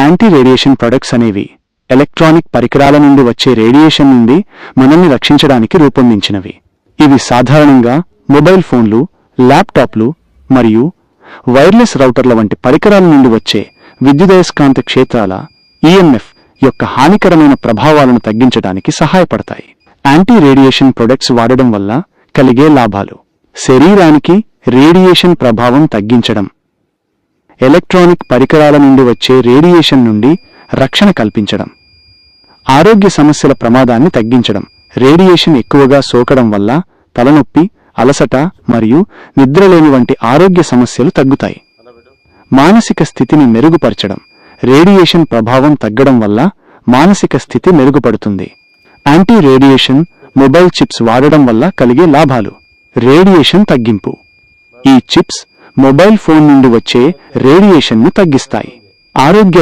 Anti radiation products అనేవి electronic పరికరాల నుండి వచ్చే రేడియేషన్ నుండి మనల్ని రక్షించడానికి రూపొందించినవి. ఇవి సాధారణంగా మొబైల్ ఫోన్లు, ల్యాప్టాప్లు మరియు వైర్లెస్ రౌటర్ల వంటి పరికరాల నుండి వచ్చే విద్యుదయస్కాంత క్షేత్రాల ఈఎంఎఫ్ యొక్క హానికరమైన ప్రభావాలను తగ్గించడానికి సహాయపడతాయి. యాంటీ రేడియేషన్ ప్రొడక్ట్స్ వాడడం వల్ల కలిగే లాభాలు: శరీరానికి రేడియేషన్ ప్రభావం తగ్గించడం, ఎలక్ట్రానిక్ పరికరాల నుండి వచ్చే రేడియేషన్ నుండి రక్షణ కల్పించడం, ఆరోగ్య సమస్యల ప్రమాదాన్ని తగ్గించడం. రేడియేషన్ ఎక్కువగా సోకడం వల్ల తలనొప్పి, అలసట మరియు నిద్రలేమి వంటి ఆరోగ్య సమస్యలు తగ్గుతాయి. మానసిక స్థితిని మెరుగుపరచడం. రేడియేషన్ ప్రభావం తగ్గడం వల్ల మానసిక స్థితి మెరుగుపడుతుంది. యాంటీ రేడియేషన్ మొబైల్ చిప్స్ వాడడం వల్ల కలిగే లాభాలు: రేడియేషన్ తగ్గింపు. ఈ చిప్స్ మొబైల్ ఫోన్ నుండి వచ్చే రేడియేషన్ను తగ్గిస్తాయి. ఆరోగ్య